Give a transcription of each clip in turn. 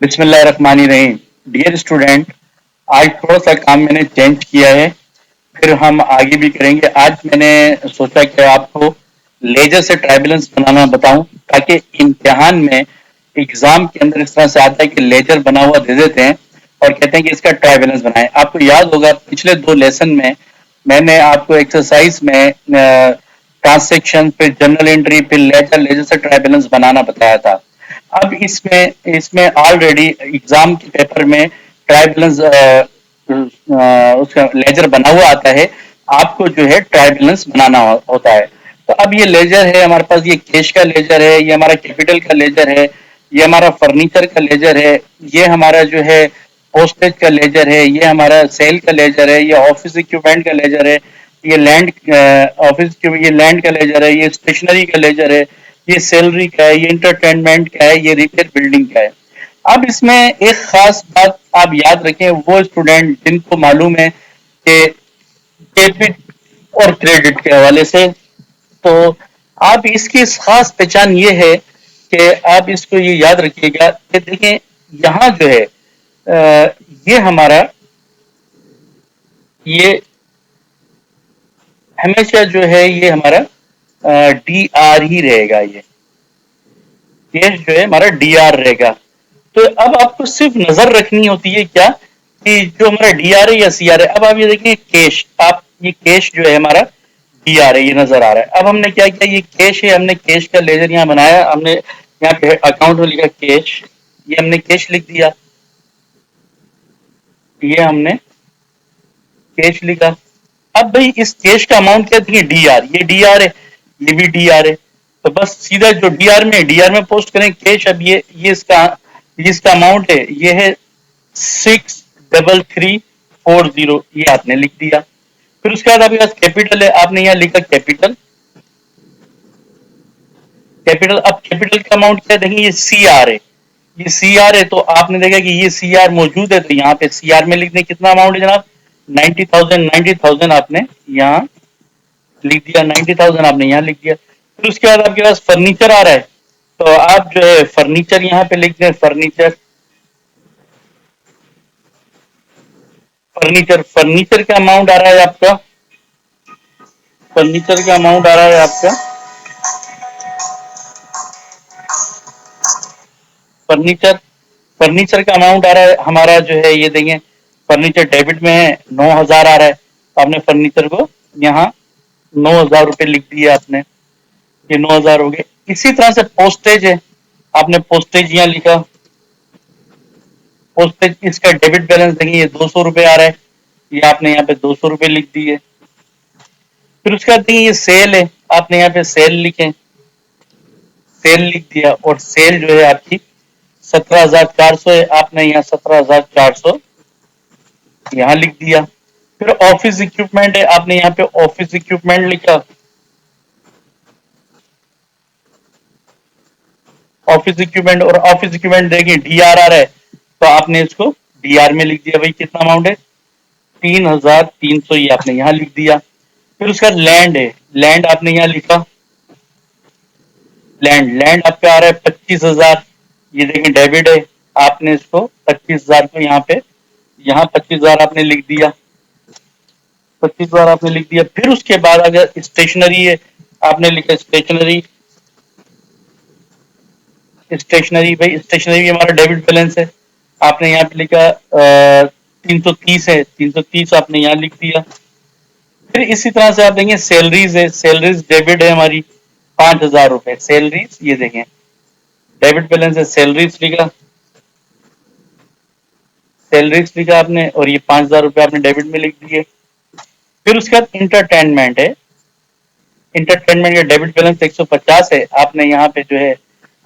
बिस्मिल्लाहिर्रहमानिर्रहीम। Dear student, आज थोड़ा सा काम मैंने चेंज किया है, फिर हम आगे भी करेंगे। आज मैंने सोचा कि आपको लेजर से ट्राइबुलेंस बनाना बताऊं, ताकि इम्तिहान में एग्जाम के अंदर इस तरह से आता है कि लेजर बना हुआ दे देते हैं और कहते हैं कि इसका ट्राइबुलेंस बनाएं। आपको याद होगा पिछले 2 लेसन में मैंने आपको एक्सरसाइज में ट्रांसेक्शन, फिर जनरल एंट्री, फिर लेजर, लेजर से ट्राइबुलेंस बनाना बताया था। अब इसमें इसमें ऑलरेडी एग्जाम के पेपर में ट्राइबुलेंस उसका लेजर बना हुआ आता है। आपको जो है ट्राइबुलेंस बनाना होता है। तो अब ये लेजर है हमारे पास, ये कैश का लेजर है, ये हमारा कैपिटल का लेजर है, ये हमारा फर्नीचर का लेजर है, ये हमारा जो है पोस्टेज का लेजर है, ये हमारा सेल का लेजर है, ये ऑफिस इक्विपमेंट का लेजर है, ये लैंड ऑफिस ये लैंड का लेजर है, ये स्टेशनरी का लेजर है, ये सैलरी का है, ये इंटरटेनमेंट का है, ये रिपेयर बिल्डिंग का है। अब इसमें एक खास बात आप याद रखें, वो स्टूडेंट जिनको मालूम है कि डेबिट और क्रेडिट के हवाले से, तो आप इसकी खास पहचान ये है कि आप इसको ये याद रखिएगा कि देखें यहाँ जो है ये हमारा ये हमेशा जो है ये हमारा डी आर ही रहेगा। ये जो है हमारा डी आर रहेगा। तो अब आपको सिर्फ नजर रखनी होती है क्या कि जो हमारा डी आर है या सी आर है। अब आप ये देखिए कैश, आप ये कैश जो है हमारा डी आर है, ये नजर आ रहा है। अब हमने क्या किया, ये कैश है, हमने कैश का लेजर यहाँ बनाया, हमने यहाँ पे अकाउंट में लिखा कैश, ये हमने कैश लिख दिया, ये हमने कैश लिखा। अब भाई इस कैश का अमाउंट क्या देखिए डी आर, ये डी आर है, ये भी डी आर है, तो बस सीधा जो डी आर में पोस्ट करें कैश। अब ये इसका अमाउंट है, ये है 633340, ये आपने लिख दिया। फिर उसके बाद आपके पास कैपिटल है, आपने यहाँ लिखा कैपिटल। कैपिटल, अब कैपिटल का अमाउंट क्या देखेंगे, ये सी आर है, ये सी आर है, तो आपने देखा कि ये सी आर मौजूद है, तो यहाँ पे सी आर में लिख दें कितना अमाउंट है जनाब, 90,000 आपने यहाँ लिख दिया, 90,000 आपने यहाँ लिख दिया। फिर उसके बाद आपके पास फर्नीचर आ रहा है, तो आप जो है फर्नीचर यहाँ पे लिख दें, फर्नीचर। फर्नीचर का अमाउंट आ रहा है आपका, फर्नीचर का अमाउंट आ रहा है आपका, फर्नीचर फर्नीचर का अमाउंट आ रहा है हमारा जो है, ये देंगे फर्नीचर डेबिट में है, 9,000 आ रहा है, तो आपने फर्नीचर को यहाँ 9,000 रुपए लिख दिए आपने, ये 9,000 हो गए। इसी तरह से पोस्टेज है, आपने पोस्टेज यहाँ लिखा, पोस्टेज इसका डेबिट बैलेंस देखिए, ये 200 रुपए आ रहा है, ये आपने यहाँ पे 200 रुपए लिख दिए। फिर उसके बाद देखिए ये सेल है, आपने यहाँ पे सेल लिखे, सेल लिख दिया, और सेल जो है आपकी 17,400 है, आपने यहाँ 17,400 यहाँ लिख दिया। फिर ऑफिस इक्विपमेंट है, आपने यहाँ पे ऑफिस इक्विपमेंट लिखा, ऑफिस इक्विपमेंट, और ऑफिस इक्विपमेंट देखिए डी आर आ रहा है, तो आपने इसको डी आर में लिख दिया। भाई कितना अमाउंट है, 3,300, ये आपने यहाँ लिख दिया। फिर उसका लैंड है, लैंड आपने यहाँ लिखा, लैंड लैंड आपका आ रहा है 25,000, ये देखिए डेबिट है, आपने इसको 25,000 को यहाँ 25,000 आपने लिख दिया, 25,000 आपने लिख दिया। फिर उसके बाद अगर स्टेशनरी है, आपने लिखा स्टेशनरी, स्टेशनरी, भाई स्टेशनरी भी हमारा डेबिट बैलेंस है, आपने यहाँ पे लिखा 330 है, 330 आपने यहाँ लिख दिया। फिर इसी तरह से आप देंगे सैलरीज है, सैलरीज डेबिट है हमारी 5,000 रुपए, सैलरीज ये देखें डेबिट बैलेंस है, सैलरीज लिखा, सैलरीज लिखा आपने, और ये 5,000 रुपए आपने डेबिट में लिख दिए। फिर उसके बाद इंटरटेनमेंट है, इंटरटेनमेंट का डेबिट बैलेंस 150 है, आपने यहाँ पे जो है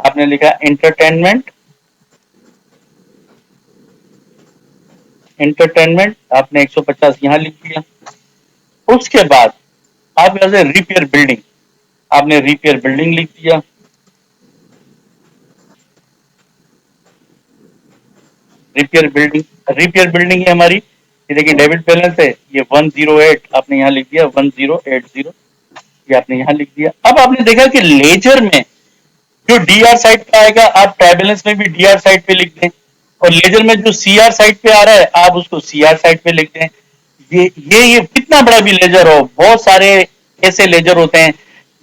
आपने लिखा इंटरटेनमेंट, इंटरटेनमेंट आपने 150 यहाँ लिख दिया। उसके बाद आप यहाँ से रिपेयर बिल्डिंग, आपने रिपेयर बिल्डिंग लिख दिया, रिपेयर बिल्डिंग है हमारी, ये देखिए डेबिट बैलेंस है, ये 108 आपने यहाँ लिख दिया, 1080 ये आपने यहाँ लिख दिया। अब आपने देखा कि लेजर में जो डी आर साइड पे आएगा, आप ट्राई बैलेंस में भी डी आर साइड पे लिख दें, और लेजर में जो सीआर साइड पे आ रहा है आप उसको सीआर साइड पे लिख दें। ये कितना बड़ा भी लेजर हो, बहुत सारे ऐसे लेजर होते हैं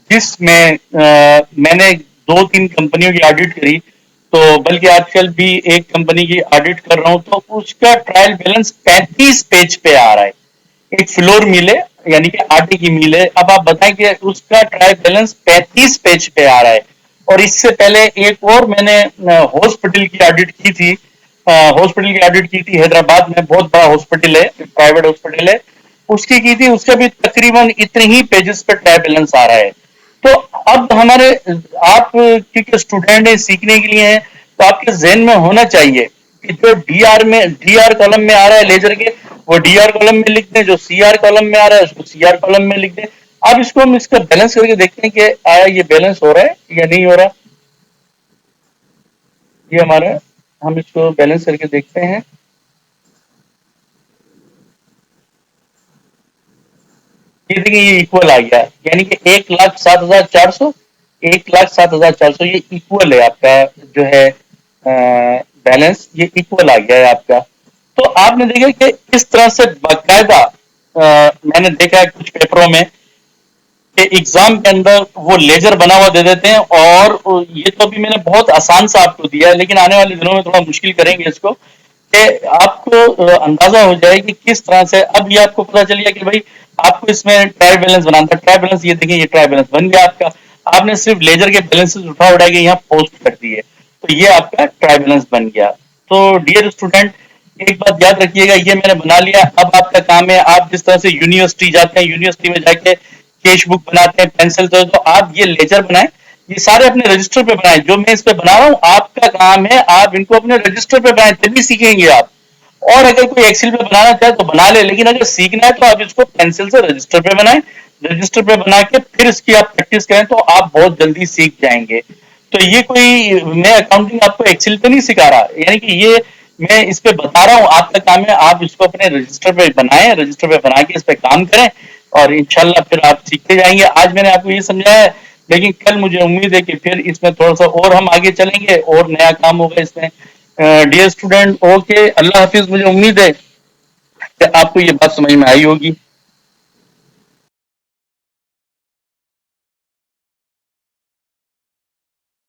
जिसमें मैंने 2-3 कंपनियों की ऑडिट करी, तो बल्कि आजकल भी एक कंपनी की ऑडिट कर रहा हूं, तो उसका ट्रायल बैलेंस 35 पेज पे आ रहा है। एक फ्लोर मिल है, यानी कि आटे की मिल है। अब आप बताएं कि उसका ट्रायल बैलेंस 35 पेज पे आ रहा है। और इससे पहले एक और मैंने हॉस्पिटल की ऑडिट की थी, हॉस्पिटल की ऑडिट की थी हैदराबाद में, बहुत बड़ा हॉस्पिटल है, प्राइवेट हॉस्पिटल है, उसकी की थी। उसका भी तकरीबन इतने ही पेजेस पे ट्रायल बैलेंस आ रहा है। तो अब हमारे, आप क्योंकि स्टूडेंट है, सीखने के लिए हैं, तो आपके जहन में होना चाहिए कि जो डीआर कॉलम में आ रहा है लेजर के, वो डीआर कॉलम में लिख दें, जो सीआर कॉलम में आ रहा है उसको सीआर कॉलम में लिख दें। अब इसको हम इसका बैलेंस करके देखते हैं कि आया ये बैलेंस हो रहा है या नहीं हो रहा। ये हमारा, हम इसको बैलेंस करके देखते हैं। ये देखिए ये इक्वल आ गया, यानी कि 1,07,400, 1,07,400 ये इक्वल है आपका, जो है बैलेंस, ये इक्वल आ गया है आपका। तो आपने देखा कि इस तरह से बाकायदा, मैंने देखा है कुछ पेपरों में कि एग्जाम के अंदर वो लेजर बना हुआ दे देते हैं, और ये तो अभी मैंने बहुत आसान सा आपको दिया है, लेकिन आने वाले दिनों में थोड़ा मुश्किल करेंगे इसको, कि आपको अंदाजा हो जाए कि किस तरह से। अब ये आपको पता चल गया कि भाई आपको इसमें ट्रायल बैलेंस बनाना था। ट्रायल बैलेंस, ये देखिए ये ट्रायल बैलेंस बन गया आपका। आपने सिर्फ लेजर के बैलेंसेस उठा उठा के यहाँ पोस्ट कर दिए, तो ये आपका ट्रायल बैलेंस बन गया। तो डियर स्टूडेंट, एक बात याद रखिएगा, ये मैंने बना लिया। अब आपका काम है, आप जिस तरह से यूनिवर्सिटी जाते हैं, यूनिवर्सिटी में जाके कैश बुक बनाते हैं, पेंसिल, तो आप ये लेजर बनाएं, ये सारे अपने रजिस्टर पे बनाएं। जो मैं इस पे बना रहा हूँ आपका काम है, आप इनको अपने रजिस्टर पे बनाएं, तभी सीखेंगे आप। और अगर कोई एक्सेल पे बनाना चाहे तो बना ले, लेकिन अगर सीखना है तो आप इसको पेंसिल से रजिस्टर पे बनाएं। रजिस्टर पे बना के फिर इसकी आप प्रैक्टिस करें तो आप बहुत जल्दी सीख जाएंगे। तो ये कोई, मैं अकाउंटिंग आपको एक्सेल पे नहीं सिखा रहा, यानी कि ये मैं इस पे बता रहा हूँ, आपका काम है आप इसको अपने रजिस्टर पे बनाएं, रजिस्टर पे बना के इस पे काम करें, और इंशाल्लाह फिर आप सीखते जाएंगे। आज मैंने आपको ये समझाया है, लेकिन कल मुझे उम्मीद है कि फिर इसमें थोड़ा सा और हम आगे चलेंगे और नया काम होगा इसमें। डियर स्टूडेंट, ओके, अल्लाह हाफिज। मुझे उम्मीद है कि आपको ये बात समझ में आई होगी।